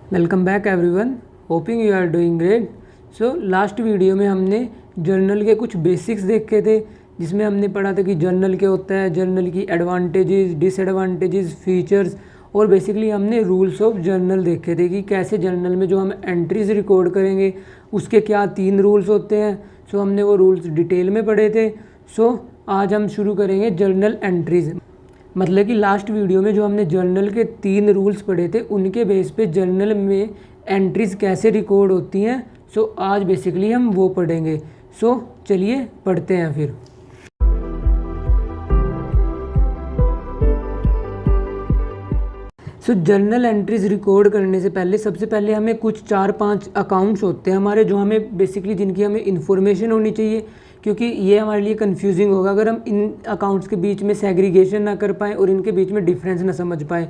Welcome back everyone, hoping you are doing great. So last video में हमने journal के कुछ बेसिक्स देखे थे, जिसमें हमने पढ़ा था कि जर्नल क्या होता है, जर्नल की एडवांटेजेस, डिसएडवांटेजेस, फीचर्स और बेसिकली हमने रूल्स ऑफ जर्नल देखे थे कि कैसे जर्नल में जो हम एंट्रीज रिकॉर्ड करेंगे उसके क्या 3 रूल्स होते हैं। सो हमने वो रूल्स डिटेल में पढ़े थे। सो आज हम शुरू करेंगे जर्नल एंट्रीज। मतलब कि लास्ट वीडियो में जो हमने जर्नल के 3 रूल्स पढ़े थे उनके बेस पे जर्नल में एंट्रीज कैसे रिकॉर्ड होती हैं। सो आज बेसिकली हम वो पढ़ेंगे। सो चलिए पढ़ते हैं फिर। सो जर्नल एंट्रीज रिकॉर्ड करने से पहले सबसे पहले हमें कुछ 4-5 अकाउंट्स होते हैं हमारे, जो हमें बेसिकली जिनकी हमें इन्फॉर्मेशन होनी चाहिए, क्योंकि ये हमारे लिए कंफ्यूजिंग होगा अगर हम इन अकाउंट्स के बीच में सेग्रीगेशन ना कर पाएँ और इनके बीच में डिफरेंस ना समझ पाएँ।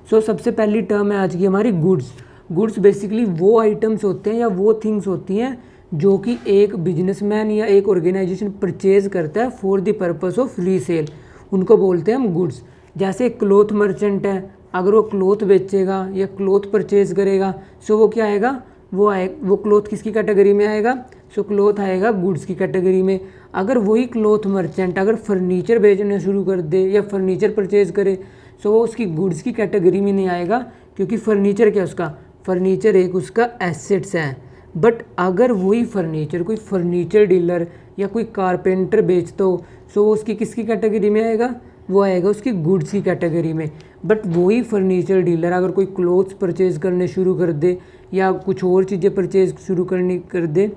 सो सबसे पहली टर्म है आज की हमारी गुड्स। गुड्स बेसिकली वो आइटम्स होते हैं या वो थिंग्स होती हैं जो कि एक बिजनेसमैन या एक ऑर्गेनाइजेशन परचेज करता है for the purpose of resale, उनको बोलते हैं हम गुड्स। जैसे क्लॉथ मर्चेंट है, अगर वो क्लॉथ बेचेगा या क्लॉथ परचेज करेगा, सो वो क्या आएगा, वो क्लॉथ किसकी कैटेगरी में आएगा। सो क्लॉथ आएगा गुड्स की कैटेगरी में। अगर वही क्लॉथ मर्चेंट अगर फर्नीचर बेचना शुरू कर दे या फर्नीचर परचेज करे, सो वो उसकी गुड्स की कैटेगरी में नहीं आएगा, क्योंकि फर्नीचर क्या उसका, फर्नीचर एक उसका एसेट्स है। बट अगर वही फर्नीचर कोई फर्नीचर डीलर या कोई कारपेंटर बेचता हो, सो वो उसकी किसकी कैटेगरी में आएगा, वो आएगा उसकी गुड्स की कैटेगरी में। बट वही फर्नीचर डीलर अगर कोई क्लोथ्स परचेज़ करने शुरू कर दे या कुछ और चीज़ें परचेज़ शुरू करनी कर दे,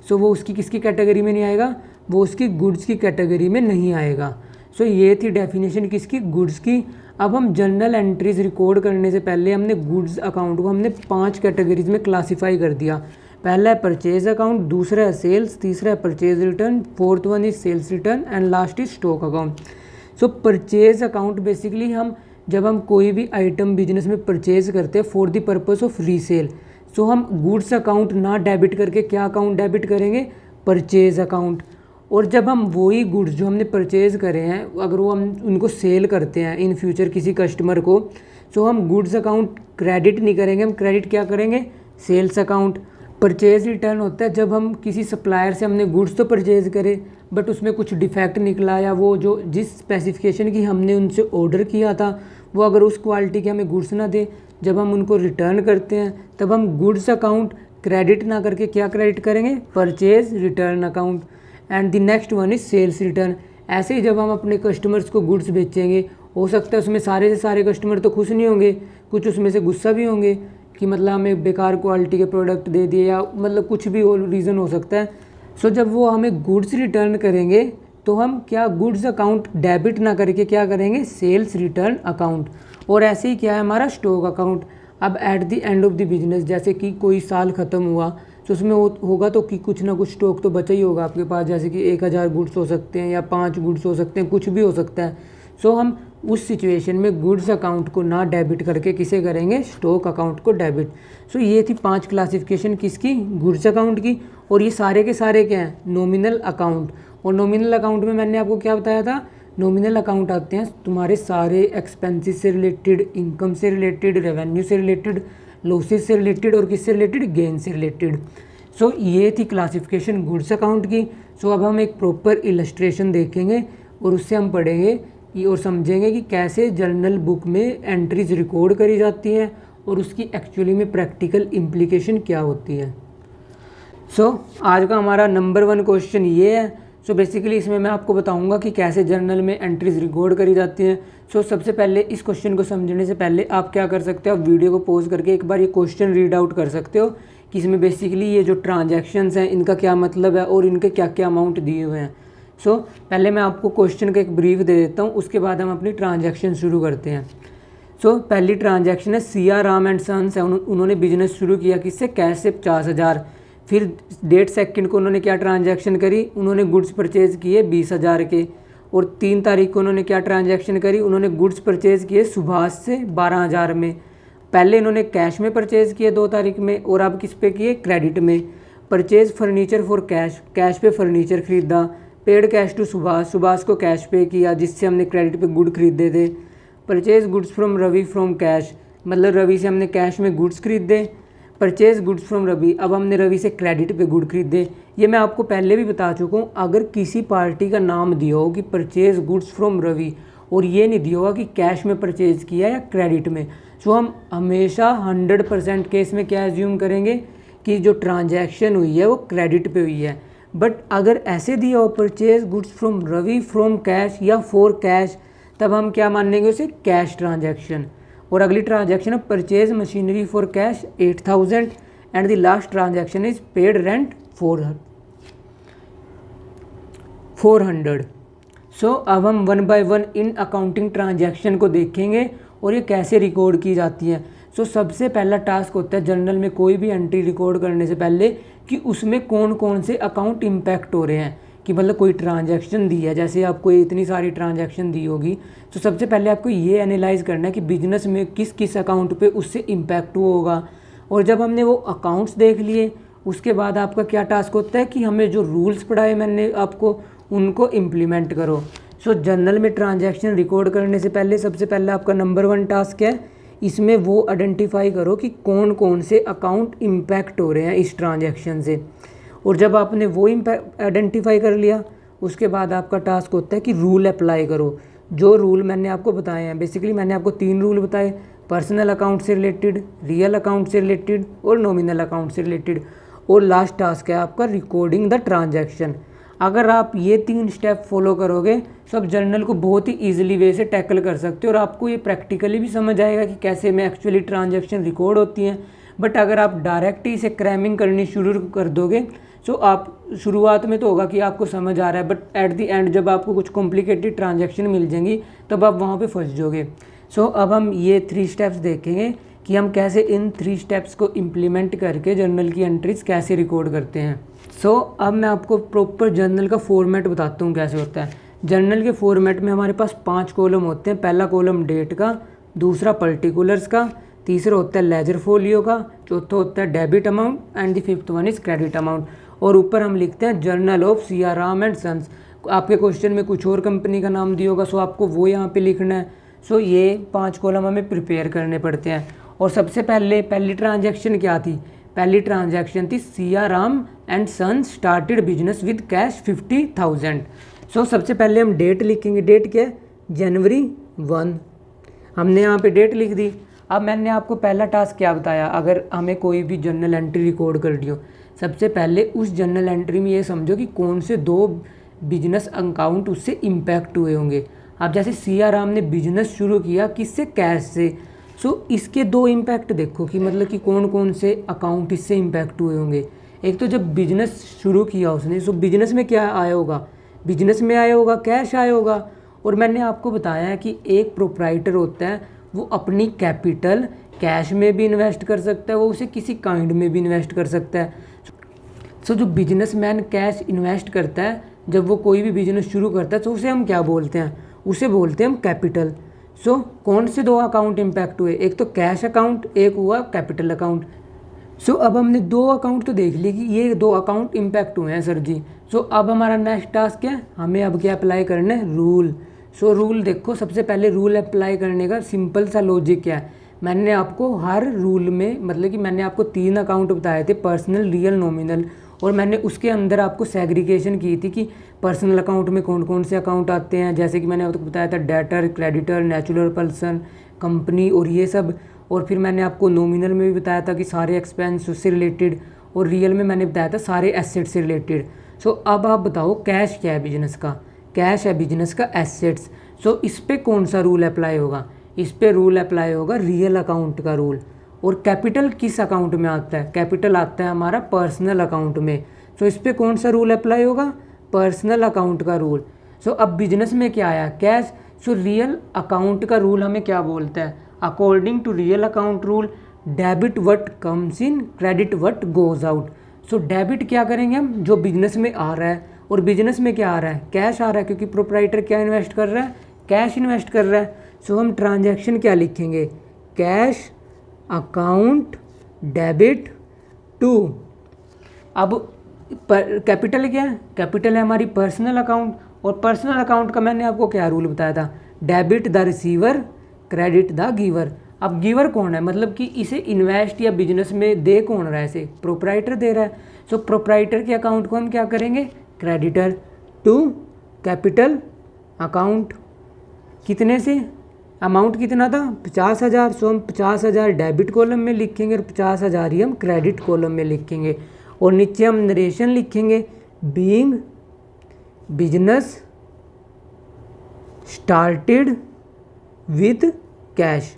सो वो उसकी किसकी कैटेगरी में नहीं आएगा, वो उसकी गुड्स की कैटेगरी में नहीं आएगा। सो ये थी डेफिनेशन किसकी, गुड्स की। अब हम जर्नल एंट्रीज रिकॉर्ड करने से पहले हमने गुड्स अकाउंट को हमने 5 कैटेगरीज में क्लासीफाई कर दिया। पहला है परचेज अकाउंट, दूसरा है सेल्स, तीसरा है purchase return, fourth one is sales return and last is stock account. So purchase account basically जब हम कोई भी आइटम बिजनेस में परचेज करते हैं for the purpose of resale, so हम गुड्स अकाउंट ना डेबिट करके क्या अकाउंट डेबिट करेंगे, परचेज अकाउंट। और जब हम वही गुड्स जो हमने परचेज करे हैं अगर वो हम उनको सेल करते हैं इन फ्यूचर किसी कस्टमर को, सो हम गुड्स अकाउंट क्रेडिट नहीं करेंगे, हम क्रेडिट क्या करेंगे, सेल्स अकाउंट। परचेज रिटर्न होता है जब हम किसी सप्लायर से हमने गुड्स तो परचेज करे बट उसमें कुछ डिफेक्ट निकला या वो जो जिस स्पेसिफिकेशन की हमने उनसे ऑर्डर किया था वो अगर उस क्वालिटी के हमें गुड्स ना दे, जब हम उनको रिटर्न करते हैं तब हम गुड्स अकाउंट क्रेडिट ना करके क्या क्रेडिट करेंगे, purchase return account. And the next one is sales return. ऐसे ही जब हम अपने कस्टमर्स को गुड्स बेचेंगे, हो सकता है उसमें सारे से सारे कस्टमर तो खुश नहीं होंगे, कुछ उसमें से गुस्सा भी होंगे कि मतलब हमें बेकार क्वालिटी के प्रोडक्ट दे दिए या मतलब कुछ भी और रीज़न हो सकता है। सो जब वो हमें गुड्स रिटर्न करेंगे तो हम क्या गुड्स अकाउंट डेबिट ना करके क्या करेंगे, सेल्स रिटर्न अकाउंट। और ऐसे ही क्या है हमारा स्टॉक अकाउंट। अब at the end of the business, जैसे कि कोई साल ख़त्म हुआ तो उसमें होगा तो कि कुछ ना कुछ स्टॉक तो बचा ही होगा आपके पास, जैसे कि 1000 गुड्स हो सकते हैं या 5 गुड्स हो सकते हैं, कुछ भी हो सकता है। सो हम उस सिचुएशन में गुड्स अकाउंट को ना डेबिट करके किसे करेंगे, स्टॉक अकाउंट को डेबिट। सो ये थी 5 क्लासिफिकेशन किसकी, गुड्स अकाउंट की। और ये सारे के सारे क्या हैं, नॉमिनल अकाउंट। और नॉमिनल अकाउंट में मैंने आपको क्या बताया था, नॉमिनल अकाउंट आते हैं तुम्हारे सारे एक्सपेंसेस से रिलेटेड, इनकम से रिलेटेड, रेवेन्यू से रिलेटेड, लॉसेस से रिलेटेड और किससे रिलेटेड, गेन से रिलेटेड। सो ये थी क्लासिफिकेशन गुड्स अकाउंट की। सो अब हम एक प्रॉपर इलस्ट्रेशन देखेंगे और उससे हम पढ़ेंगे और समझेंगे कि कैसे जर्नल बुक में एंट्रीज रिकॉर्ड करी जाती हैं और उसकी एक्चुअली में प्रैक्टिकल इम्प्लीकेशन क्या होती है। सो आज का हमारा नंबर 1 क्वेश्चन ये है। सो बेसिकली इसमें मैं आपको बताऊंगा कि कैसे जर्नल में एंट्रीज रिकॉर्ड करी जाती हैं। सो सबसे पहले इस क्वेश्चन को समझने से पहले आप क्या कर सकते हो, आप वीडियो को पॉज करके एक बार ये क्वेश्चन रीड आउट कर सकते हो कि इसमें बेसिकली ये जो ट्रांजैक्शंस हैं इनका क्या मतलब है और इनके क्या क्या अमाउंट दिए हुए हैं। सो पहले मैं आपको क्वेश्चन का एक ब्रीफ दे देता हूँ, उसके बाद हम अपनी ट्रांजैक्शन शुरू करते हैं। सो पहली ट्रांजैक्शन है सिया राम एंड सन्स है, उन्होंने बिजनेस शुरू किया किससे, कैश से 50,000। फिर डेट सेकंड को उन्होंने क्या ट्रांजैक्शन करी, उन्होंने गुड्स परचेज़ किए 20,000 के। और 3 तारीख को उन्होंने क्या ट्रांजैक्शन करी, उन्होंने गुड्स परचेज़ किए सुभाष से 12,000 में। पहले इन्होंने कैश में परचेज़ किए 2 तारीख में और अब किस पे किए, क्रेडिट में। Purchase furniture for cash, cash पे फर्नीचर खरीदा। Paid cash to Subhash, Subhash को कैश पे किया जिससे हमने क्रेडिट पे गुड खरीदे थे। Purchase goods from Ravi from cash, मतलब रवि से हमने कैश में गुड्स खरीदे। परचेज गुड्स फ्रॉम रवि, अब हमने रवि से क्रेडिट पे गुड खरीदे। ये मैं आपको पहले भी बता चुका हूँ, अगर किसी पार्टी का नाम दिया हो कि परचेज गुड्स फ्रॉम रवि और ये नहीं दिया होगा कि कैश में परचेज किया या क्रेडिट में, तो हम हमेशा 100% केस में क्या एज्यूम करेंगे कि जो ट्रांजैक्शन हुई है वो क्रेडिट पे हुई है। बट अगर ऐसे दिया हो purchase goods from Ravi from cash या फॉर कैश, तब हम क्या मानेंगे उसे कैश ट्रांजैक्शन। और अगली ट्रांजैक्शन है purchase machinery for cash 8000 and the last transaction is paid rent 400। सो अब हम one by one in accounting transaction को देखेंगे और ये कैसे रिकॉर्ड की जाती हैं। सो सबसे पहला टास्क होता है जर्नल में कोई भी एंट्री रिकॉर्ड करने से पहले कि उसमें कौन कौन से अकाउंट इम्पैक्ट हो रहे हैं, कि मतलब कोई ट्रांजैक्शन दी है, जैसे आपको इतनी सारी ट्रांजैक्शन दी होगी, तो सबसे पहले आपको ये एनालाइज करना है कि बिजनेस में किस किस अकाउंट पे उससे इम्पैक्ट हुआ होगा। और जब हमने वो अकाउंट्स देख लिए, उसके बाद आपका क्या टास्क होता है कि हमें जो रूल्स पढ़ाए मैंने आपको उनको इम्प्लीमेंट करो। सो जर्नल में ट्रांजैक्शन रिकॉर्ड करने से पहले सबसे पहले आपका नंबर 1 टास्क है, इसमें वो आइडेंटिफाई करो कि कौन कौन से अकाउंट इम्पैक्ट हो रहे हैं इस ट्रांजैक्शन से। और जब आपने वो इम्पैक्ट आइडेंटिफाई कर लिया, उसके बाद आपका टास्क होता है कि रूल अप्लाई करो। जो रूल मैंने आपको बताए हैं, बेसिकली मैंने आपको 3 रूल बताए, पर्सनल अकाउंट से रिलेटेड, रियल अकाउंट से रिलेटेड और नॉमिनल अकाउंट से रिलेटेड। और लास्ट टास्क है आपका रिकॉर्डिंग द ट्रांजैक्शन। अगर आप ये 3 स्टेप फॉलो करोगे तो आप जर्नल को बहुत ही ईजिली वे से टैकल कर सकते हो और आपको ये प्रैक्टिकली भी समझ आएगा कि कैसे में एक्चुअली ट्रांजैक्शन रिकॉर्ड होती हैं। बट अगर आप डायरेक्ट ही इसे क्रैमिंग करनी शुरू कर दोगे तो आप शुरुआत में तो होगा कि आपको समझ आ रहा है, बट एट द एंड जब आपको कुछ कॉम्प्लिकेटेड ट्रांजैक्शन मिल जाएंगी तब आप वहाँ पे फंस जाओगे। सो अब हम ये 3 स्टेप्स देखेंगे कि हम कैसे इन 3 स्टेप्स को इम्प्लीमेंट करके जर्नल की एंट्रीज कैसे रिकॉर्ड करते हैं। सो अब मैं आपको प्रॉपर जर्नल का फॉर्मेट बताता हूँ कैसे होता है। जर्नल के फॉर्मेट में हमारे पास 5 कॉलम होते हैं। पहला कॉलम डेट का, दूसरा पर्टिकुलर्स का, तीसरा होता है लेजर फोलियो का, चौथा होता है debit amount and the 5th one is credit amount. और ऊपर हम लिखते हैं journal of Siyaram and sons. आपके क्वेश्चन में कुछ और कंपनी का नाम दिया होगा, सो आपको वो यहाँ पे लिखना है। सो ये 5 कॉलम हमें प्रिपेयर करने पड़ते हैं। और सबसे पहली ट्रांजैक्शन क्या थी? पहली ट्रांजैक्शन थी Siyaram and sons started business with cash 50,000। So सबसे पहले हम डेट लिखेंगे। डेट क्या है? जनवरी 1। हमने यहाँ पे डेट लिख दी। अब मैंने आपको पहला टास्क क्या बताया, अगर हमें कोई भी जर्नल एंट्री रिकॉर्ड करनी हो, सबसे पहले उस जर्नल एंट्री में ये समझो कि कौन से 2 बिजनेस अकाउंट उससे इम्पैक्ट हुए होंगे। अब जैसे सियाराम ने बिजनेस शुरू किया किससे? कैश से। सो इसके 2 इम्पैक्ट देखो कि मतलब कि कौन कौन से अकाउंट इससे इम्पैक्ट हुए होंगे। एक तो जब बिजनेस शुरू किया उसने, सो बिजनेस में क्या आया होगा? बिजनेस में आया होगा कैश आया होगा। और मैंने आपको बताया है कि एक प्रोप्राइटर होता है, वो अपनी कैपिटल कैश में भी इन्वेस्ट कर सकता है, वो उसे किसी काइंड में भी इन्वेस्ट कर सकता है। सो जो बिजनेसमैन कैश इन्वेस्ट करता है जब वो कोई भी बिजनेस शुरू करता है, तो उसे हम क्या बोलते हैं? उसे बोलते हैं हम कैपिटल। सो कौन से 2 अकाउंट इम्पैक्ट हुए? एक तो कैश अकाउंट, एक हुआ कैपिटल अकाउंट। सो अब हमने 2 अकाउंट तो देख लिए कि ये 2 अकाउंट इम्पैक्ट हुए हैं सर जी। सो अब हमारा नेक्स्ट टास्क क्या है? हमें अब क्या अप्लाई करना है? रूल। सो रूल देखो, सबसे पहले रूल अप्लाई करने का सिंपल सा लॉजिक क्या है? मैंने आपको हर रूल में मतलब कि मैंने आपको 3 अकाउंट बताए थे, पर्सनल, रियल, नॉमिनल। और मैंने उसके अंदर आपको सेग्रीगेशन की थी कि पर्सनल अकाउंट में कौन कौन से अकाउंट आते हैं, जैसे कि मैंने आपको बताया था debtor, creditor, natural person, company और ये सब। और फिर मैंने आपको नॉमिनल में भी बताया था कि सारे एक्सपेंस उससे रिलेटेड, और रियल में मैंने बताया था सारे एसेट्स से रिलेटेड। सो अब आप बताओ कैश क्या है बिजनेस का? कैश है बिजनेस का एसेट्स। सो इस पर कौन सा रूल अप्लाई होगा? इस पर रूल अप्लाई होगा रियल अकाउंट का रूल। और कैपिटल किस अकाउंट में आता है? कैपिटल आता है हमारा पर्सनल अकाउंट में। सो इस पर कौन सा रूल अप्लाई होगा? पर्सनल अकाउंट का रूल। सो अब बिजनेस में क्या आया? कैश। सो रियल अकाउंट का रूल हमें क्या बोलता है? According to real account rule, debit what comes in, credit what goes out. So debit क्या करेंगे हम? जो बिजनेस में आ रहा है। और बिजनेस में क्या आ रहा है? कैश आ रहा है, क्योंकि प्रोप्राइटर क्या इन्वेस्ट कर रहा है? कैश इन्वेस्ट कर रहा है। सो हम ट्रांजैक्शन क्या लिखेंगे? Cash account debit to. अब कैपिटल क्या है? कैपिटल है हमारी पर्सनल अकाउंट। और पर्सनल अकाउंट का मैंने आपको क्या रूल बताया था? Debit the receiver, credit the giver. अब गिवर कौन है, मतलब कि इसे इन्वेस्ट या बिजनेस में दे कौन रहा है, इसे प्रोप्राइटर दे रहा है। सो प्रोप्राइटर के अकाउंट को हम क्या करेंगे, क्रेडिटर टू कैपिटल अकाउंट। कितने से, अमाउंट कितना था 50,000। सो हम 50,000 डेबिट कॉलम में लिखेंगे और 50,000 ही हम क्रेडिट कॉलम में लिखेंगे। और नीचे हम नरेशन लिखेंगे, being business started with cash.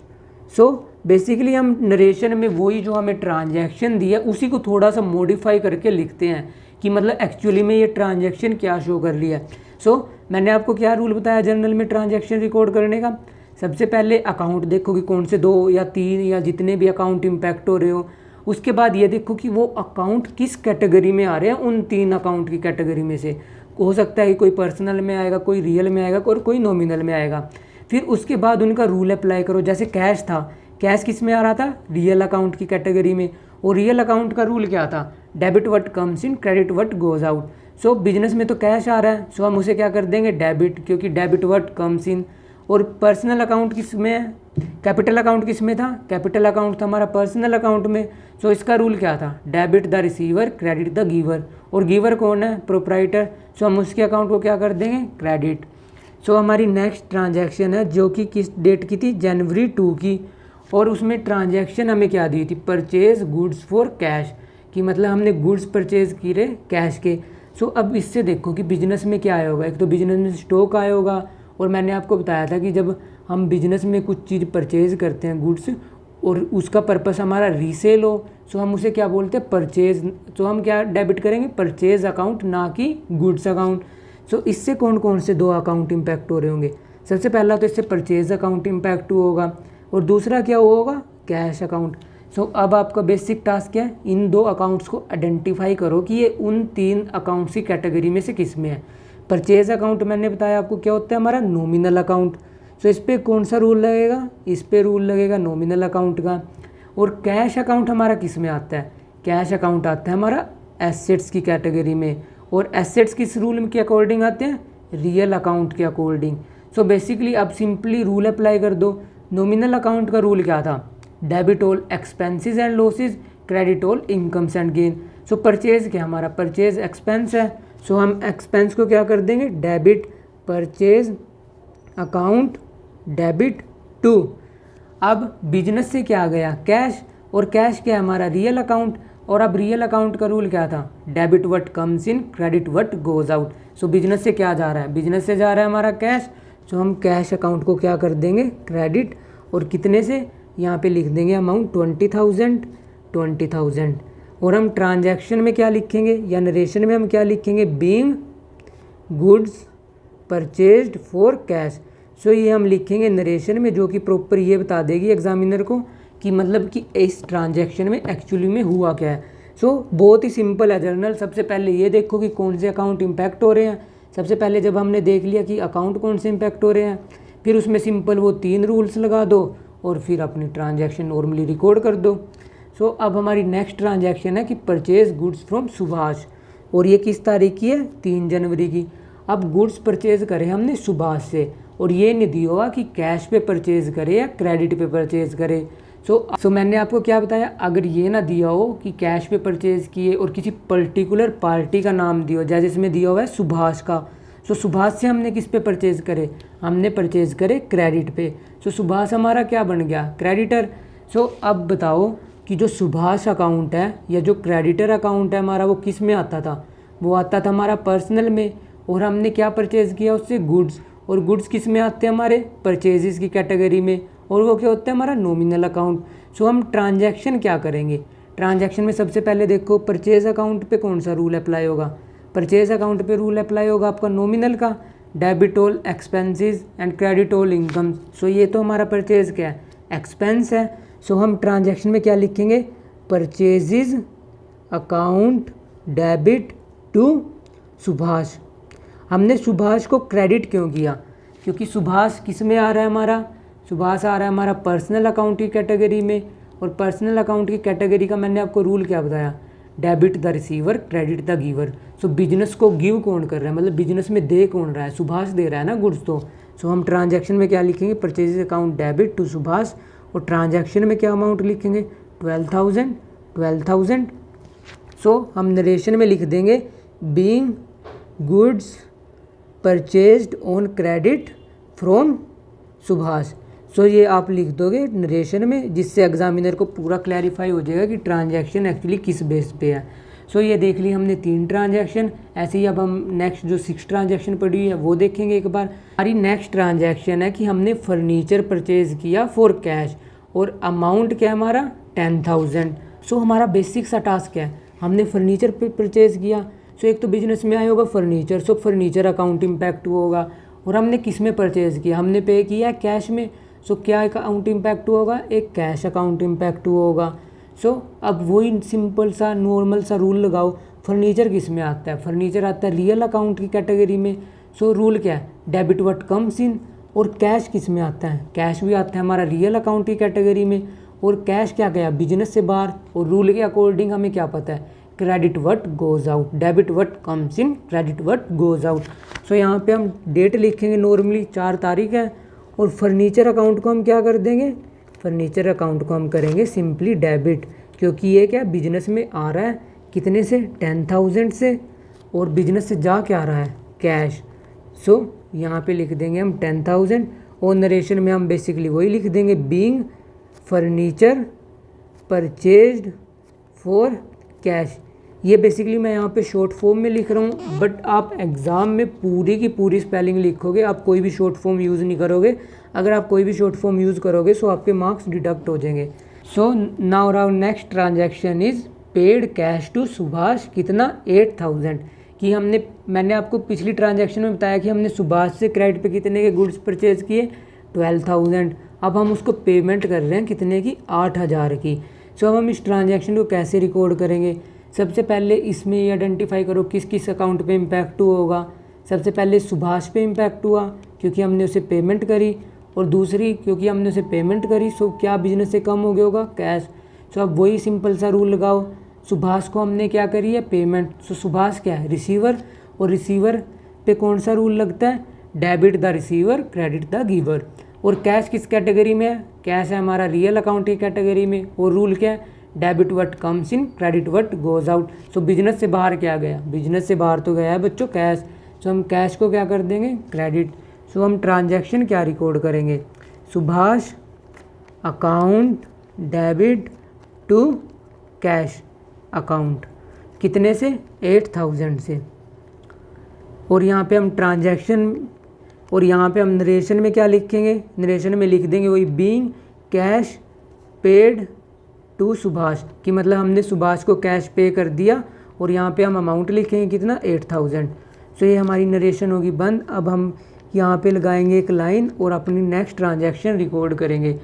So basically हम नरेशन में वही जो हमें ट्रांजैक्शन दिया उसी को थोड़ा सा मॉडिफाई करके लिखते हैं कि मतलब एक्चुअली में ये ट्रांजैक्शन क्या शो कर लिया। सो मैंने आपको क्या रूल बताया जर्नल में ट्रांजैक्शन रिकॉर्ड करने का। सबसे पहले अकाउंट देखो कि कौन से 2 या 3 या जितने भी अकाउंट इम्पैक्ट हो रहे हो। उसके बाद ये देखो कि वो अकाउंट किस कैटेगरी में आ रहे हैं, उन 3 अकाउंट की कैटेगरी में से। हो सकता है कि कोई पर्सनल में आएगा, कोई रियल में आएगा और कोई नॉमिनल में आएगा। फिर उसके बाद उनका रूल अप्लाई करो। जैसे कैश था, कैश किस में आ रहा था, रियल अकाउंट की कैटेगरी में। और रियल अकाउंट का रूल क्या था, debit what comes in, credit what goes out. So business में तो कैश आ रहा है, सो हम उसे क्या कर देंगे, डेबिट, क्योंकि डेबिट व्हाट कम्स इन। और पर्सनल अकाउंट किस में है, कैपिटल अकाउंट किस में था, कैपिटल अकाउंट था हमारा पर्सनल अकाउंट में। सो इसका रूल क्या था, debit the receiver, credit the giver. और गिवर कौन है, प्रोप्राइटर। सो हम उसके अकाउंट को क्या कर देंगे, क्रेडिट। सो हमारी नेक्स्ट ट्रांजैक्शन है जो कि किस डेट की थी, जनवरी 2 की। और उसमें ट्रांजैक्शन हमें क्या दी थी, परचेज गुड्स फॉर कैश, कि मतलब हमने गुड्स परचेज किए रहे कैश के। सो अब इससे देखो कि बिजनेस में क्या आया होगा, एक तो बिजनेस में स्टॉक आया होगा। और मैंने आपको बताया था कि जब हम बिजनेस में कुछ चीज़ परचेज करते हैं गुड्स और उसका पर्पस हमारा रीसेल हो, सो हम उसे क्या बोलते हैं, परचेज। तो हम क्या डेबिट करेंगे, परचेज अकाउंट, ना कि गुड्स अकाउंट। सो इससे कौन कौन से 2 अकाउंट इम्पैक्ट हो रहे होंगे, सबसे पहला तो इससे परचेज अकाउंट इम्पैक्ट होगा और दूसरा क्या होगा, कैश अकाउंट। सो अब आपका बेसिक टास्क क्या है, इन 2 अकाउंट्स को आइडेंटिफाई करो कि ये उन 3 अकाउंट्स की कैटेगरी में से किस में है। परचेज अकाउंट मैंने बताया आपको क्या होता है, हमारा नॉमिनल अकाउंट। सो इस पर कौन सा रूल लगेगा, इस पर रूल लगेगा नॉमिनल अकाउंट का। और कैश अकाउंट हमारा किस में आता है, कैश अकाउंट आता है हमारा एसेट्स की कैटेगरी में। और एसेट्स किस रूल के अकॉर्डिंग आते हैं, रियल अकाउंट के अकॉर्डिंग। सो बेसिकली अब सिंपली रूल अप्लाई कर दो। नॉमिनल अकाउंट का रूल क्या था, debit all expenses and losses, credit all incomes and gain. So purchase क्या हमारा, परचेज एक्सपेंस है। सो हम एक्सपेंस को क्या कर देंगे, debit purchase account debit to. अब बिजनेस से क्या आ गया, कैश। और कैश क्या है हमारा, रियल अकाउंट। और अब रियल अकाउंट का रूल क्या था, debit what comes in, credit what goes out. So business से क्या जा रहा है, बिजनेस से जा रहा है हमारा कैश। सो हम कैश अकाउंट को क्या कर देंगे, क्रेडिट। और कितने से, यहाँ पे लिख देंगे अमाउंट 20,000। और हम ट्रांजैक्शन में क्या लिखेंगे या नरेशन में हम क्या लिखेंगे, being goods purchased for cash. So ये हम लिखेंगे नरेशन में, जो कि प्रॉपर ये बता देगी एग्जामिनर को कि मतलब कि इस ट्रांजैक्शन में एक्चुअली में हुआ क्या है। सो बहुत ही सिंपल है जर्नल। सबसे पहले ये देखो कि कौन से अकाउंट इम्पैक्ट हो रहे हैं। सबसे पहले जब हमने देख लिया कि अकाउंट कौन से इम्पैक्ट हो रहे हैं, फिर उसमें सिंपल वो 3 रूल्स लगा दो और फिर अपनी ट्रांजैक्शन नॉर्मली रिकॉर्ड कर दो। सो अब हमारी नेक्स्ट ट्रांजैक्शन है कि परचेज गुड्स फ्रॉम सुभाष। और ये किस तारीख की है, 3 जनवरी की। अब गुड्स परचेज करें हमने सुभाष से, और ये नहीं दिया हुआ कि कैश पे परचेज करे या क्रेडिट पे परचेज करे। सो मैंने आपको क्या बताया, अगर ये ना दिया हो कि कैश पे परचेज किए और किसी पर्टिकुलर पार्टी का नाम दिया हो, जैसे इसमें दिया हुआ है सुभाष का। सो सुभाष से हमने किस पे परचेज करे, हमने परचेज करे क्रेडिट पे। सो सुभाष हमारा क्या बन गया, क्रेडिटर। सो अब बताओ कि जो सुभाष अकाउंट है या जो क्रेडिटर अकाउंट है हमारा, वो किस में आता था, वो आता था हमारा पर्सनल में। और हमने क्या परचेज़ किया उससे, गुड्स। और गुड्स किस में आते हैं हमारे, परचेजेस की कैटेगरी में। और वो क्या होता है हमारा नॉमिनल अकाउंट। सो हम ट्रांजैक्शन क्या करेंगे, ट्रांजैक्शन में सबसे पहले देखो परचेज अकाउंट पे कौन सा रूल अप्लाई होगा, परचेज अकाउंट पे रूल अप्लाई होगा आपका नॉमिनल का, debit all expenses and credit all income. So ये तो हमारा परचेज क्या है, एक्सपेंस है। सो हम ट्रांजैक्शन में क्या लिखेंगे, purchases account debit to Subhash. हमने सुभाष को क्रेडिट क्यों किया, क्योंकि सुभाष किस में आ रहा है हमारा, सुभाष आ रहा है हमारा पर्सनल अकाउंट की कैटेगरी में। और पर्सनल अकाउंट की कैटेगरी का मैंने आपको रूल क्या बताया, debit the receiver, credit the giver. So business को गिव कौन कर रहा है, मतलब बिजनेस में दे कौन रहा है, सुभाष दे रहा है ना गुड्स तो। सो हम ट्रांजैक्शन में क्या लिखेंगे, purchase account debit to Subhash. और ट्रांजैक्शन में क्या अमाउंट लिखेंगे 12,000। सो हम नरेशन में लिख देंगे being goods purchased on credit from Subhash. So ये आप लिख दोगे नरेशन में, जिससे एग्जामिनर को पूरा क्लैरिफाई हो जाएगा कि ट्रांजैक्शन एक्चुअली किस बेस पे है। सो ये देख ली हमने 3 ट्रांजैक्शन। ऐसे ही अब हम नेक्स्ट जो 6 ट्रांजैक्शन पड़ी है वो देखेंगे एक बार। हमारी नेक्स्ट ट्रांजैक्शन है कि हमने फर्नीचर परचेज किया फॉर कैश और अमाउंट क्या है हमारा 10,000। सो हमारा बेसिक सा टास्क है, हमने फर्नीचर परचेज किया। सो एक तो बिजनेस में आया होगा फर्नीचर, सो फर्नीचर अकाउंट इम्पैक्ट होगा। और हमने किस में परचेज़ किया, हमने पे किया कैश में। सो क्या अकाउंट इम्पैक्ट होगा, एक कैश अकाउंट इम्पैक्ट होगा। सो अब वही सिंपल सा नॉर्मल सा रूल लगाओ। फर्नीचर किस में आता है, फर्नीचर आता है रियल अकाउंट की कैटेगरी में। सो रूल क्या है, डेबिट व्हाट कम्स इन। और कैश किस में आता है, कैश भी आता है हमारा रियल अकाउंट की कैटेगरी में। और कैश क्या गया बिजनेस से बाहर। और रूल के अकॉर्डिंग हमें क्या पता है, credit what goes out, debit what comes in, credit what goes out. So यहाँ पे हम डेट लिखेंगे, नॉर्मली 4 तारीख है। और फर्नीचर अकाउंट को हम क्या कर देंगे, फर्नीचर अकाउंट को हम करेंगे सिंपली डेबिट, क्योंकि ये क्या बिजनेस में आ रहा है कितने से 10,000 से, और बिजनेस से जा क्या आ रहा है कैश। सो यहाँ पे लिख देंगे हम 10,000। और नरेशन में हम बेसिकली वही लिख देंगे being furniture purchased for cash. ये बेसिकली मैं यहाँ पे शॉर्ट फॉर्म में लिख रहा हूँ, बट आप एग्ज़ाम में पूरी की पूरी स्पेलिंग लिखोगे, आप कोई भी शॉर्ट फॉर्म यूज़ नहीं करोगे। अगर आप कोई भी शॉर्ट फॉर्म यूज़ करोगे सो आपके मार्क्स डिडक्ट हो जाएंगे। So now our next transaction is paid cash to Subhash, कितना 8,000। कि मैंने आपको पिछली ट्रांजैक्शन में बताया कि हमने सुभाष से क्रेडिट पे कितने के गुड्स परचेज़ किए 12,000। अब हम उसको पेमेंट कर रहे हैं कितने की 8,000 की। सो अब हम इस ट्रांजैक्शन को कैसे रिकॉर्ड करेंगे, सबसे पहले इसमें ये आइडेंटिफाई करो किस किस अकाउंट पे इम्पैक्ट होगा। सबसे पहले सुभाष पे इम्पैक्ट हुआ क्योंकि हमने उसे पेमेंट करी, और दूसरी क्योंकि हमने उसे पेमेंट करी सो क्या बिजनेस से कम हो गया होगा कैश। सो अब वही सिंपल सा रूल लगाओ, सुभाष को हमने क्या करी है पेमेंट। सो सुभाष क्या है रिसीवर, और रिसीवर पे कौन सा रूल लगता है, debit the receiver credit the giver. और कैश किस कैटेगरी में है, कैश है हमारा रियल अकाउंट की कैटेगरी में। और रूल क्या है, debit what comes in credit what goes out. So business से बाहर क्या गया, बिजनेस से बाहर तो गया है बच्चों कैश। सो हम कैश को क्या कर देंगे क्रेडिट। सो हम ट्रांजैक्शन क्या रिकॉर्ड करेंगे, Subhash account debit to cash account, कितने से 8,000 से। और यहाँ पे हम ट्रांजैक्शन, और यहाँ पे हम नरेशन में क्या लिखेंगे, नरेशन में लिख देंगे वही being cash paid to Subhash, कि मतलब हमने सुभाष को कैश पे कर दिया। और यहाँ पे हम अमाउंट लिखेंगे कितना 8,000। सो ये हमारी नरेशन होगी बंद। अब हम यहाँ पे लगाएंगे एक लाइन और अपनी नेक्स्ट ट्रांजैक्शन रिकॉर्ड करेंगे।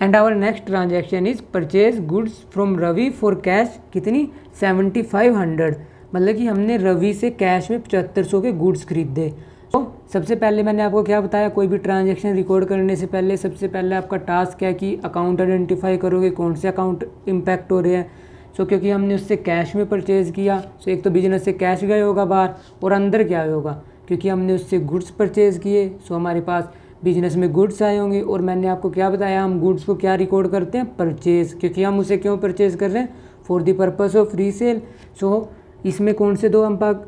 And our next transaction is purchase goods from Ravi for cash, कितनी 7,500। मतलब कि हमने रवि से कैश में 7,500 के गुड्स खरीदे। तो सबसे पहले मैंने आपको क्या बताया, कोई भी ट्रांजैक्शन रिकॉर्ड करने से पहले सबसे पहले आपका टास्क है कि अकाउंट आइडेंटिफाई करोगे कौन से अकाउंट इम्पैक्ट हो रहे हैं। सो क्योंकि हमने उससे कैश में परचेज़ किया, सो एक तो बिजनेस से कैश गया होगा बाहर, और अंदर क्या होगा क्योंकि हमने उससे गुड्स परचेज़ किए सो हमारे पास बिजनेस में गुड्स आए होंगे। और मैंने आपको क्या बताया, हम गुड्स को क्या रिकॉर्ड करते हैं परचेज़, क्योंकि हम उसे क्यों परचेज़ कर रहे हैं for the purpose of resale. So इसमें कौन से 2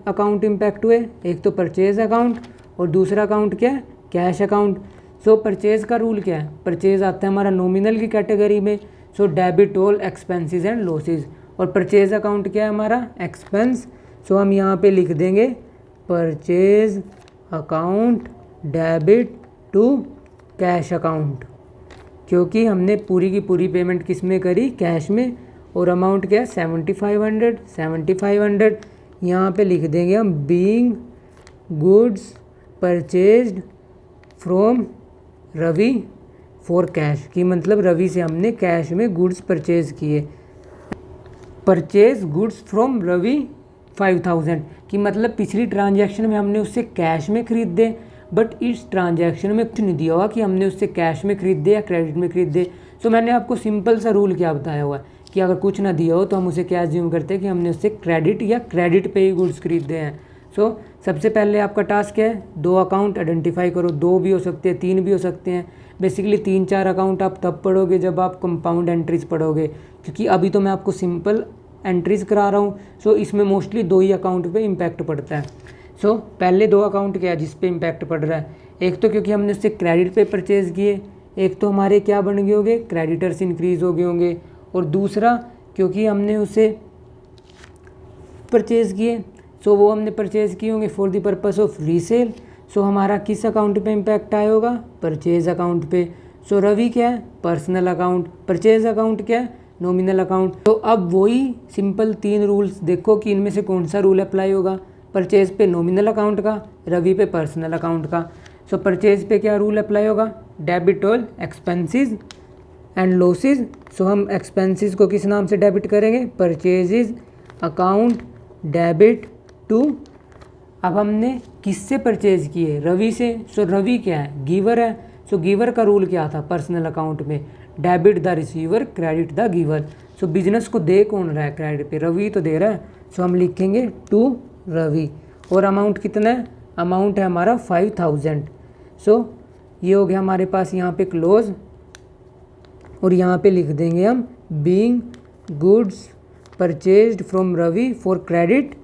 अकाउंट इम्पैक्ट हुए, एक तो परचेज़ अकाउंट और दूसरा अकाउंट क्या है कैश अकाउंट। सो परचेज़ का रूल क्या है, परचेज़ आता है हमारा नॉमिनल की कैटेगरी में। So debit all expenses and losses, और परचेज़ अकाउंट क्या है हमारा एक्सपेंस। सो हम यहाँ पे लिख देंगे purchase account debit to cash account, क्योंकि हमने पूरी की पूरी पेमेंट किस में करी कैश में। और अमाउंट क्या है 7,500। यहाँ पे लिख देंगे हम being goods purchased from Ravi for cash, कि मतलब रवि से हमने कैश में गुड्स परचेज़ किए। परचेज गुड्स फ्रॉम रवि 5,000, कि मतलब पिछली ट्रांजैक्शन में हमने उससे कैश में खरीदे, बट इस ट्रांजैक्शन में कुछ नहीं दिया हुआ कि हमने उससे कैश में खरीदे या क्रेडिट में खरीदे। सो मैंने आपको सिंपल सा रूल क्या बताया हुआ है कि अगर कुछ ना दिया हो तो हम उसे क्या एज्यूम करते हैं कि हमने उससे क्रेडिट या क्रेडिट पे ही गुड्स खरीदे हैं। सो सबसे पहले आपका टास्क है 2 अकाउंट आइडेंटिफाई करो, 2 भी हो सकते हैं 3 भी हो सकते हैं। बेसिकली 3-4 अकाउंट आप तब पढ़ोगे जब आप कंपाउंड एंट्रीज पढ़ोगे, क्योंकि अभी तो मैं आपको सिंपल एंट्रीज करा रहा हूँ। सो इसमें मोस्टली 2 ही अकाउंट पे इम्पैक्ट पड़ता है। सो पहले 2 अकाउंट क्या है जिस पे इम्पैक्ट पड़ रहा है, एक तो क्योंकि हमने उससे क्रेडिट पे परचेज़ किए, एक तो हमारे क्या बन गए होंगे, क्रेडिटर्स इंक्रीज़ हो गए होंगे, और दूसरा क्योंकि हमने उसे परचेज़ किए, सो वो हमने परचेज़ किए होंगे for the purpose of resale. So हमारा किस अकाउंट पे इम्पैक्ट आया होगा, परचेज़ अकाउंट पे। सो रवि क्या है, पर्सनल अकाउंट, परचेज़ अकाउंट क्या है, नॉमिनल अकाउंट। तो अब वही सिंपल 3 रूल्स देखो कि इनमें से कौन सा रूल अप्लाई होगा, परचेज़ पे नॉमिनल अकाउंट का, रवि पे पर्सनल अकाउंट का। सो परचेज़ पे क्या रूल अप्लाई होगा, debit all expenses and losses. So हम एक्सपेंसेस को किस नाम से डेबिट करेंगे, परचेजेज अकाउंट डेबिट टू। अब हमने किससे परचेज किए, रवि से। सो रवि क्या है, गिवर है। सो गिवर का रूल क्या था पर्सनल अकाउंट में, debit the receiver credit the giver. So business को दे कौन रहा है क्रेडिट पे, रवि तो दे रहा है। सो हम लिखेंगे टू रवि, और अमाउंट कितना है, अमाउंट है हमारा 5000। सो ये हो गया हमारे पास यहाँ पे क्लोज, और यहाँ पे लिख देंगे हम being goods purchased from Ravi for credit,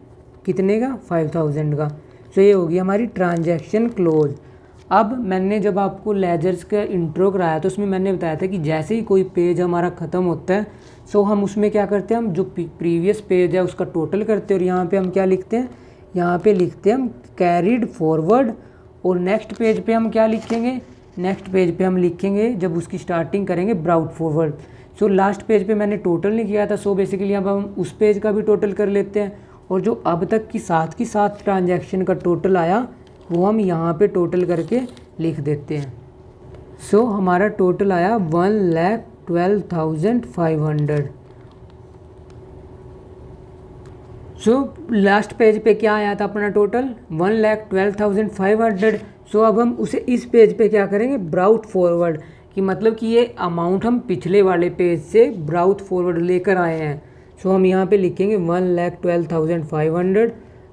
कितने का, 5000 का। सो ये होगी हमारी ट्रांजैक्शन क्लोज। अब मैंने जब आपको लेजर्स का इंट्रो कराया तो उसमें मैंने बताया था कि जैसे ही कोई पेज हमारा ख़त्म होता है, सो हम उसमें क्या करते हैं, हम जो प्रीवियस पेज है उसका टोटल करते हैं, और यहाँ पे हम क्या लिखते हैं, यहाँ पे लिखते हैं हम कैरिड फॉरवर्ड। और नेक्स्ट पेज पे हम क्या लिखेंगे, नेक्स्ट पेज पे हम लिखेंगे जब उसकी स्टार्टिंग करेंगे brought forward. So last page पे मैंने टोटल नहीं किया था, सो बेसिकली अब हम उस पेज का भी टोटल कर लेते हैं, और जो अब तक की साथ ट्रांजैक्शन का टोटल आया वो हम यहाँ पे टोटल करके लिख देते हैं। सो हमारा टोटल आया 1,12,500। सो लास्ट पेज पे क्या आया था अपना टोटल, 1,12,500। सो अब हम उसे इस पेज पे क्या करेंगे, ब्राउट फॉरवर्ड, कि मतलब कि ये अमाउंट हम पिछले वाले पेज से ब्राउट फॉरवर्ड लेकर आए हैं। सो हम यहाँ पे लिखेंगे 1,12,500,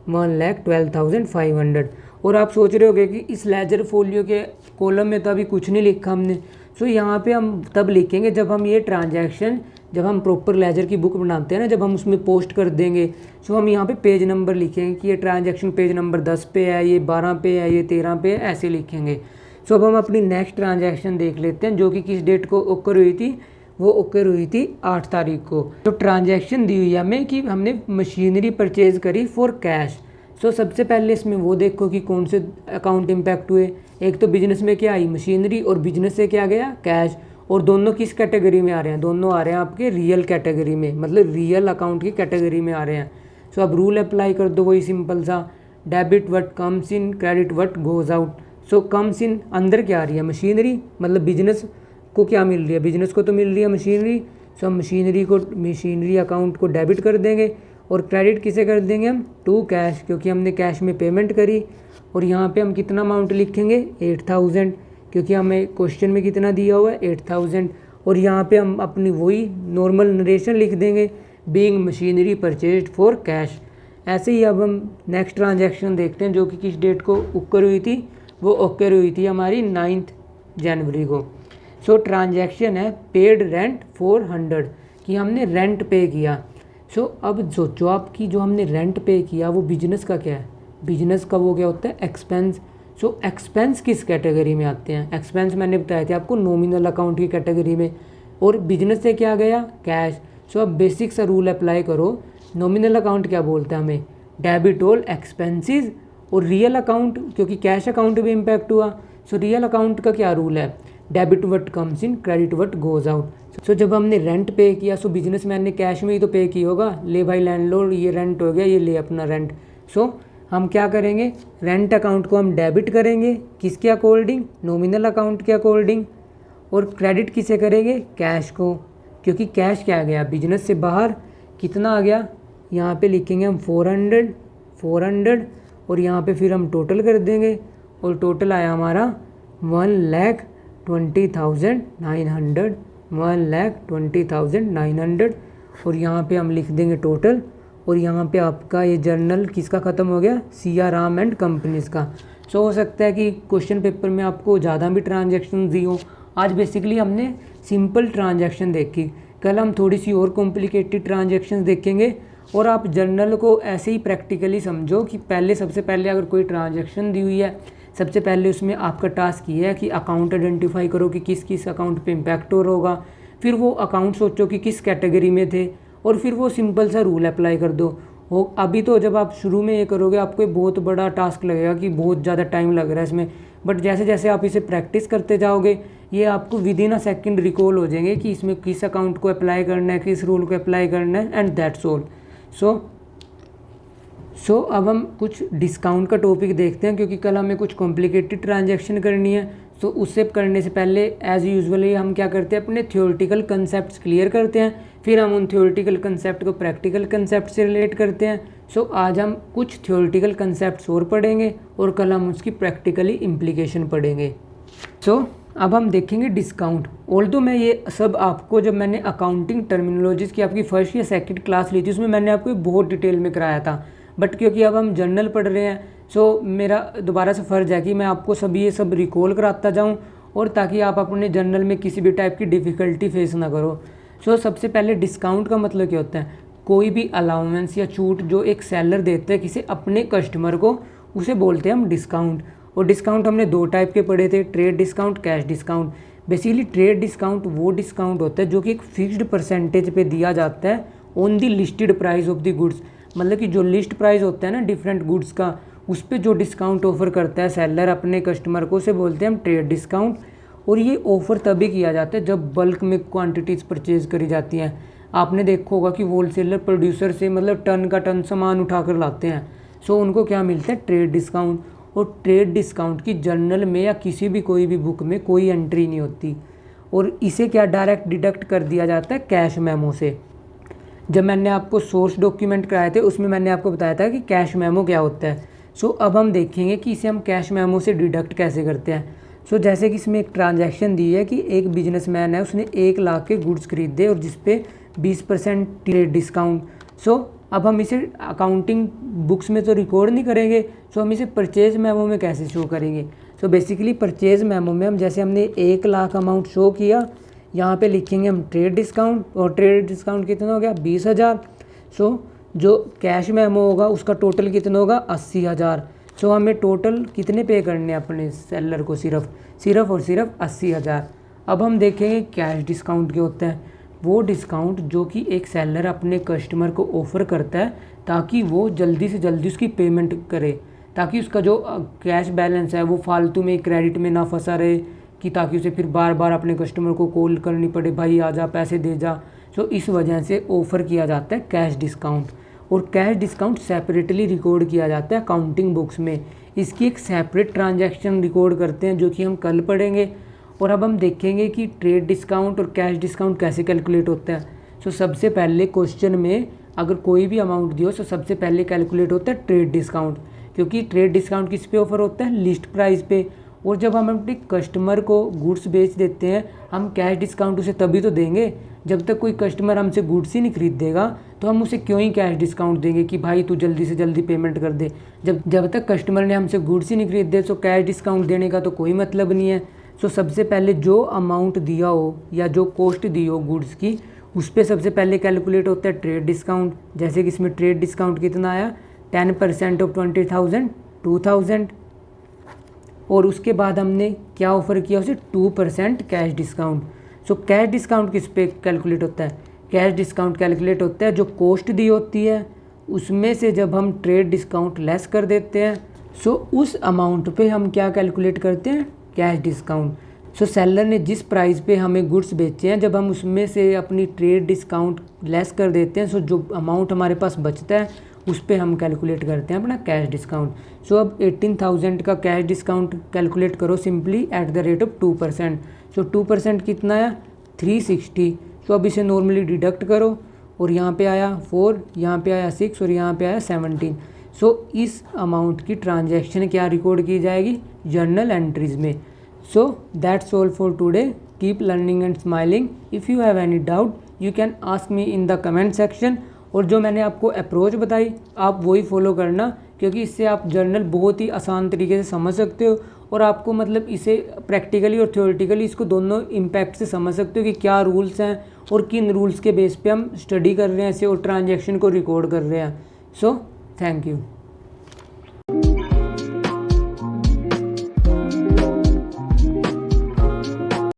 1,12,500। और आप सोच रहे होगे कि इस लेजर फोलियो के कॉलम में तो अभी कुछ नहीं लिखा हमने। सो यहाँ पे हम तब लिखेंगे जब हम ये ट्रांजैक्शन, जब हम प्रॉपर लेजर की बुक बनाते हैं ना, जब हम उसमें पोस्ट कर देंगे। सो हम यहाँ पे पेज नंबर लिखेंगे कि ये ट्रांजैक्शन पेज नंबर 10 पे है, ये 12 पे है, ये 13 पे है, ऐसे लिखेंगे। सो अब हम अपनी नेक्स्ट ट्रांजैक्शन देख लेते हैं, जो कि किस डेट को ओकर हुई थी, वो ओकर हुई थी 8 तारीख को। तो ट्रांजैक्शन दी हुई है हमें कि हमने मशीनरी परचेज़ करी फॉर कैश। सो सबसे पहले इसमें वो देखो कि कौन से अकाउंट इम्पैक्ट हुए। एक तो बिजनेस में क्या आई, मशीनरी, और बिजनेस से क्या गया, कैश। और दोनों किस कैटेगरी में आ रहे हैं, दोनों आ रहे हैं आपके रियल कैटेगरी में, मतलब रियल अकाउंट की कैटेगरी में आ रहे हैं। सो अब रूल अप्लाई कर दो, वही सिंपल सा, debit what comes in, credit what goes out. So comes in अंदर क्या आ रही है, मशीनरी, मतलब बिजनेस को क्या मिल रही है, बिजनेस को तो मिल रही है मशीनरी। सो हम मशीनरी अकाउंट को डेबिट कर देंगे, और क्रेडिट किसे कर देंगे हम, टू कैश, क्योंकि हमने कैश में पेमेंट करी। और यहाँ पे हम कितना अमाउंट लिखेंगे, 8,000, क्योंकि हमें क्वेश्चन में कितना दिया हुआ है, 8,000। और यहाँ पे हम अपनी वही नॉर्मल नरेशन लिख देंगे, being machinery purchased for cash. ऐसे ही अब हम नेक्स्ट ट्रांजैक्शन देखते हैं, जो कि किस डेट को ओकर हुई थी, वो ओकर हुई थी हमारी 9 जनवरी को। सो ट्रांजैक्शन है पेड रेंट 400, कि हमने रेंट पे किया। सो अब सोचो आपकी जो हमने रेंट पे किया वो बिजनेस का क्या है, बिजनेस का वो क्या होता है, एक्सपेंस। सो एक्सपेंस किस कैटेगरी में आते हैं, एक्सपेंस मैंने बताया था आपको नॉमिनल अकाउंट की कैटेगरी में, और बिजनेस से क्या गया, कैश। सो अब बेसिक सा रूल अप्लाई करो, नॉमिनल अकाउंट क्या बोलता है हमें, डेबिट ऑल एक्सपेंसेस। और रियल अकाउंट, क्योंकि कैश अकाउंट भी इम्पैक्ट हुआ, सो रियल अकाउंट का क्या रूल है, debit what comes in, credit what goes out. So जब हमने रेंट पे किया, सो बिजनेसमैन ने कैश में ही तो पे की होगा, ले भाई लैंडलॉर्ड, ये रेंट हो गया, ये ले अपना रेंट। सो हम क्या करेंगे, रेंट अकाउंट को हम डेबिट करेंगे, किसके अकॉर्डिंग, नॉमिनल अकाउंट के अकॉर्डिंग। और क्रेडिट किसे करेंगे, कैश को, क्योंकि कैश क्या आ गया, बिजनेस से बाहर, कितना आ गया, यहाँ पे लिखेंगे हम 400, और यहाँ पे फिर हम टोटल कर देंगे, और टोटल आया हमारा 1,20,900, 1,20,900। और यहाँ पे हम लिख देंगे टोटल, और यहाँ पे आपका ये जर्नल किसका ख़त्म हो गया, CR राम एंड कंपनीज़ का। सो हो सकता है कि क्वेश्चन पेपर में आपको ज़्यादा भी ट्रांजैक्शन दी हो, आज बेसिकली हमने सिंपल ट्रांजैक्शन देखी, कल हम थोड़ी सी और कॉम्प्लिकेटेड ट्रांजैक्शंस देखेंगे। और आप जर्नल को ऐसे ही प्रैक्टिकली समझो कि पहले सबसे पहले अगर कोई ट्रांजैक्शन दी हुई है, सबसे पहले उसमें आपका टास्क ये है कि अकाउंट आइडेंटिफाई करो कि किस किस अकाउंट पे इम्पैक्ट हो रहा होगा, फिर वो अकाउंट सोचो कि किस कैटेगरी में थे, और फिर वो सिंपल सा रूल अप्लाई कर दो। हो अभी तो जब आप शुरू में ये करोगे आपको बहुत बड़ा टास्क लगेगा कि बहुत ज़्यादा टाइम लग रहा है इसमें, बट जैसे जैसे आप इसे प्रैक्टिस करते जाओगे ये आपको with in a second recall हो जाएंगे कि इसमें किस अकाउंट को अप्लाई करना है, किस रूल को अप्लाई करना है, एंड दैट्स ऑल। सो अब हम कुछ डिस्काउंट का टॉपिक देखते हैं, क्योंकि कल हमें कुछ कॉम्प्लिकेटेड ट्रांजैक्शन करनी है। तो उससे करने से पहले एज़ यूजुअली हम क्या करते हैं, अपने थ्योरेटिकल कंसेप्ट्स क्लियर करते हैं, फिर हम उन थ्योरेटिकल कंसेप्ट को प्रैक्टिकल कंसेप्ट से रिलेट करते हैं। सो आज हम कुछ थ्योरेटिकल कंसेप्ट्स और पढ़ेंगे और कल हम उसकी प्रैक्टिकली इम्प्लीकेशन पढ़ेंगे। सो अब हम देखेंगे डिस्काउंट। ऑल्दो मैं ये सब आपको, जब मैंने अकाउंटिंग टर्मिनोलॉजीज़ की आपकी फर्स्ट या सेकंड क्लास ली थी उसमें मैंने आपको बहुत डिटेल में कराया था, बट क्योंकि अब हम जर्नल पढ़ रहे हैं सो मेरा दोबारा से फ़र्ज़ है कि मैं आपको सभी ये सब रिकॉल कराता जाऊं, और ताकि आप अपने जर्नल में किसी भी टाइप की डिफ़िकल्टी फेस ना करो। सो सबसे पहले डिस्काउंट का मतलब क्या होता है, कोई भी अलाउंस या छूट जो एक सेलर देता है किसी अपने कस्टमर को, उसे बोलते हैं हम डिस्काउंट। और डिस्काउंट हमने दो टाइप के पढ़े थे, trade discount, cash discount. Basically trade discount वो डिस्काउंट होता है जो कि एक फिक्स्ड परसेंटेज पे दिया जाता है on the listed price of the goods. मतलब कि जो लिस्ट प्राइस होता है ना डिफरेंट गुड्स का, उस पर जो डिस्काउंट ऑफर करता है सेलर अपने कस्टमर को, उसे बोलते हैं हम ट्रेड डिस्काउंट। और ये ऑफ़र तभी किया जाता है जब बल्क में क्वांटिटीज़ परचेज़ करी जाती हैं। आपने देखा होगा कि होलसेलर प्रोड्यूसर से मतलब टन का टन सामान उठा कर लाते हैं, सो उनको क्या मिलता है, ट्रेड डिस्काउंट। और ट्रेड डिस्काउंट की जर्नल में या किसी भी कोई भी बुक में कोई एंट्री नहीं होती, और इसे क्या डायरेक्ट डिडक्ट कर दिया जाता है कैश मेमो से। जब मैंने आपको सोर्स डॉक्यूमेंट कराए थे उसमें मैंने आपको बताया था कि कैश मेमो क्या होता है। सो अब हम देखेंगे कि इसे हम कैश मेमो से डिडक्ट कैसे करते हैं। सो जैसे कि इसमें एक ट्रांजैक्शन दी है कि एक बिजनेसमैन है, उसने 1 लाख के गुड्स खरीदे और जिस पे 20% ट्रेड डिस्काउंट। सो अब हम इसे अकाउंटिंग बुक्स में तो रिकॉर्ड नहीं करेंगे, सो हम इसे परचेज मेमो में कैसे शो करेंगे। सो बेसिकली परचेज मेमो में हम जैसे हमने 1 लाख अमाउंट शो किया, यहाँ पे लिखेंगे हम ट्रेड डिस्काउंट, और ट्रेड डिस्काउंट कितना हो गया, 20,000। सो जो कैश मेमो होगा उसका टोटल कितना होगा, 80,000। सो हमें टोटल कितने पे करने हैं अपने सेलर को, सिर्फ और सिर्फ 80,000। अब हम देखेंगे कैश डिस्काउंट क्या होता है। वो डिस्काउंट जो कि एक सेलर अपने कस्टमर को ऑफ़र करता है ताकि वो जल्दी से जल्दी उसकी पेमेंट करे, ताकि उसका जो कैश बैलेंस है वो फालतू में क्रेडिट में ना फंसा रहे, कि ताकि उसे फिर बार बार अपने कस्टमर को कॉल करनी पड़े, भाई आ जा पैसे दे जा। सो इस वजह से ऑफ़र किया जाता है कैश डिस्काउंट। और कैश डिस्काउंट सेपरेटली रिकॉर्ड किया जाता है अकाउंटिंग बुक्स में। इसकी एक सेपरेट ट्रांजैक्शन रिकॉर्ड करते हैं जो कि हम कल पढ़ेंगे। और अब हम देखेंगे कि ट्रेड डिस्काउंट और कैश डिस्काउंट कैसे कैलकुलेट होता है। सो सबसे पहले क्वेश्चन में अगर कोई भी अमाउंट दियो तो सबसे पहले कैलकुलेट होता है ट्रेड डिस्काउंट, क्योंकि ट्रेड डिस्काउंट किस पे ऑफर होता है, लिस्ट प्राइस पे। और जब हम अपने कस्टमर को गुड्स बेच देते हैं, हम कैश डिस्काउंट उसे तभी तो देंगे जब तक कोई कस्टमर हमसे गुड्स ही नहीं खरीद देगा, तो हम उसे क्यों ही कैश डिस्काउंट देंगे कि भाई तू जल्दी से जल्दी पेमेंट कर दे। जब तक कस्टमर ने हमसे गुड्स ही नहीं खरीदे तो कैश डिस्काउंट देने का तो कोई मतलब नहीं है। सो सबसे पहले जो अमाउंट दिया हो या जो कॉस्ट दी हो गुड्स की, उस पर सबसे पहले कैलकुलेट होता है ट्रेड डिस्काउंट। जैसे कि इसमें ट्रेड डिस्काउंट कितना आया, 10% ऑफ 20,000 2,000। और उसके बाद हमने क्या ऑफ़र किया उसे, 2% cash discount. So cash discount किस पे कैलकुलेट होता है, कैश डिस्काउंट कैलकुलेट होता है जो कॉस्ट दी होती है उसमें से जब हम ट्रेड डिस्काउंट लेस कर देते हैं, सो उस अमाउंट पे हम क्या कैलकुलेट करते हैं, कैश डिस्काउंट। सो सेलर ने जिस प्राइस पे हमें गुड्स बेचे हैं, जब हम उसमें से अपनी ट्रेड डिस्काउंट लेस कर देते हैं, सो जो अमाउंट हमारे पास बचता है उस पे हम कैलकुलेट करते हैं अपना कैश डिस्काउंट। सो अब 18,000 का कैश डिस्काउंट कैलकुलेट करो simply at the rate of 2%। सो 2% कितना आया, 360। सो अब इसे नॉर्मली डिडक्ट करो, और यहाँ पे आया 4, यहाँ पे आया 6 और यहाँ पे आया 17। सो इस अमाउंट की ट्रांजैक्शन क्या रिकॉर्ड की जाएगी, जर्नल एंट्रीज में। So that's all for today. Keep learning and smiling. If you have any doubt you can ask me in the comment section. और जो मैंने आपको अप्रोच बताई आप वही फॉलो करना, क्योंकि इससे आप जर्नल बहुत ही आसान तरीके से समझ सकते हो और आपको मतलब इसे प्रैक्टिकली और थ्योरेटिकली इसको दोनों इम्पैक्ट से समझ सकते हो कि क्या रूल्स हैं और किन रूल्स के बेस पे हम स्टडी कर रहे हैं इसे और ट्रांजैक्शन को रिकॉर्ड कर रहे हैं। So thank you.